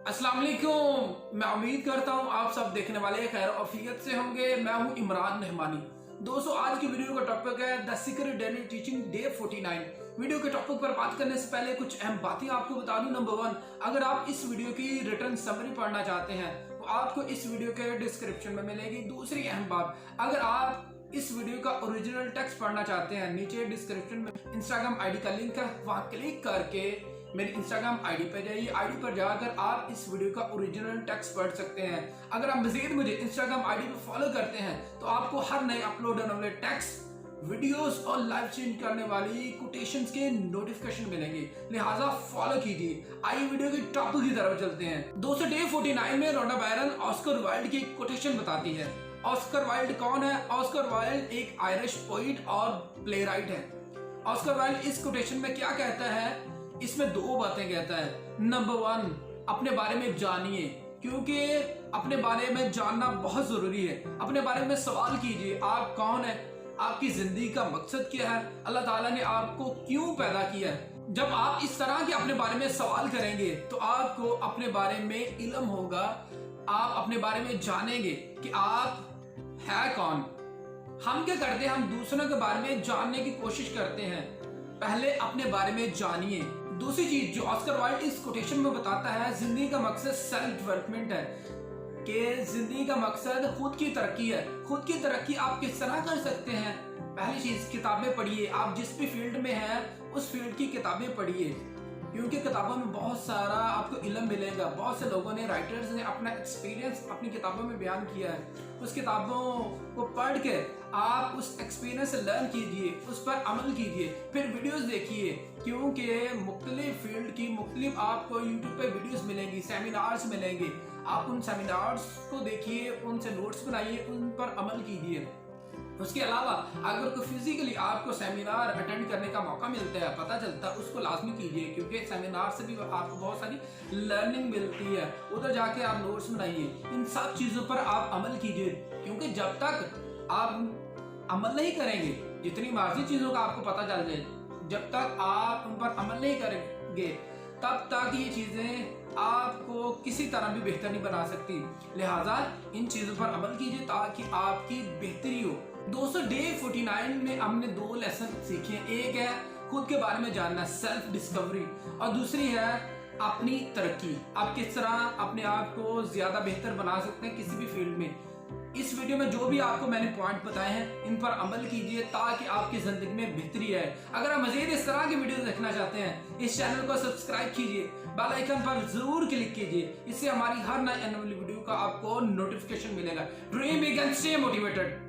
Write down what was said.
अस्सलाम वालेकुम। मैं उम्मीद करता हूँ आप सब देखने वाले खैर औफियत से होंगे। मैं हूँ इमरान रहमानी। दोस्तों, आज की वीडियो का टॉपिक है the secret daily teaching day 49। Video के टॉपिक पर बात करने से पहले कुछ अहम बातें आपको बता दूं। नंबर 1, अगर आप इस वीडियो की रिटर्न समरी पढ़ना चाहते हैं तो आपको इस वीडियो के डिस्क्रिप्शन में मिलेगी। दूसरी अहम बात, अगर आप इस वीडियो का ओरिजिनल टेक्स्ट पढ़ना चाहते हैं, नीचे डिस्क्रिप्शन में इंस्टाग्राम आईडी का लिंक है, वहां क्लिक करके मेरे इंस्टाग्राम आईडी पर जाइए। आईडी पर जाकर आप इस वीडियो का ओरिजिनल टेक्स्ट पढ़ सकते हैं। अगर आप मजीद मुझे इंस्टाग्राम आईडी पर फॉलो करते हैं तो आपको हर नए अपलोड होने वाले टेक्स्ट, वीडियोस और लाइव चेंज करने वाली कोटेशंस के नोटिफिकेशन मिलेंगे, लिहाजा फॉलो कीजिए। आइए वीडियो के टॉपिक की तरफ चलते हैं। दोस्तों, डे 49 में रोंडा बायरन ऑस्कर वाइल्ड की कोटेशन बताती है। ऑस्कर वाइल्ड कौन है? ऑस्कर वाइल्ड एक आयरिश पोइट और प्लेराइट है। ऑस्कर वाइल्ड इस कोटेशन में क्या कहता है? इसमें दो बातें कहता है। नंबर 1, अपने बारे में जानिए, क्योंकि अपने बारे में जानना बहुत जरूरी है। अपने बारे में सवाल कीजिए, आप कौन है, आपकी जिंदगी का मकसद क्या है, अल्लाह ताला ने आपको क्यों पैदा किया है। जब आप इस तरह के अपने बारे में सवाल करेंगे तो आपको अपने बारे में इल्म होगा, आप अपने बारे में जानेंगे कि आप है कौन। हम क्या करते हैं? हम दूसरों के बारे में जानने की कोशिश करते हैं। पहले अपने बारे में जानिए। दूसरी चीज जो ऑस्कर वाइल्ड इस कोटेशन में बताता है, जिंदगी का मकसद सेल्फ डेवलपमेंट है, कि जिंदगी का मकसद खुद की तरक्की है। खुद की तरक्की आप किस तरह कर सकते हैं? पहली चीज, किताबें पढ़िए। आप जिस भी फील्ड में हैं उस फील्ड की किताबें पढ़िए, क्योंकि किताबों में बहुत सारा आपको इल्म मिलेगा। बहुत से लोगों ने, राइटर्स ने अपना एक्सपीरियंस अपनी किताबों में बयान किया है। उस किताबों को पढ़ के आप उस एक्सपीरियंस से लर्न कीजिए, उस पर अमल कीजिए, फिर वीडियोस देखिए, क्योंकि मुख्तलिफ फील्ड की मुख्तलिफ आपको यूट्यूब पे वीडियोस मिलेंगी, सेमिनार्स मिलेंगे। आप उन सेमिनार्स को देखिए, उनसे नोट्स बनाइए, उन पर अमल कीजिए। उसके अलावा अगर कोई फिजिकली आपको सेमिनार अटेंड करने का मौका मिलता है, पता चलता है, उसको लाजमी कीजिए, क्योंकि सेमिनार से भी आपको बहुत सारी लर्निंग मिलती है। उधर जाके आप नोट्स बनाइए, इन सब चीज़ों पर आप अमल कीजिए, क्योंकि जब तक आप अमल नहीं करेंगे, जितनी मर्जी चीज़ों का आपको पता चल जाए, जब तक आप उन पर अमल नहीं करेंगे तब तक ये चीज़ें आपको किसी तरह भी बेहतर नहीं बना सकती। लिहाजा इन चीज़ों पर अमल कीजिए ताकि आपकी बेहतरी हो। दोस्तों, डे 49 में हमने 2 लेसन सीखे। एक है खुद के बारे में जानना, सेल्फ डिस्कवरी, और दूसरी है अपनी तरक्की। आप किस तरह अपने आप को ज्यादा बेहतर बना सकते हैं किसी भी फील्ड में। इस वीडियो में जो भी आपको मैंने पॉइंट बताए हैं, इन पर अमल कीजिए ताकि आपकी जिंदगी में बेहतरी आए। अगर आप मजीद इस तरह की वीडियो देखना चाहते हैं, इस चैनल को सब्सक्राइब कीजिए, बेल आइकन पर जरूर क्लिक कीजिए। इससे हमारी हर नई आने वाली वीडियो का आपको नोटिफिकेशन मिलेगा। Dream big and stay motivated.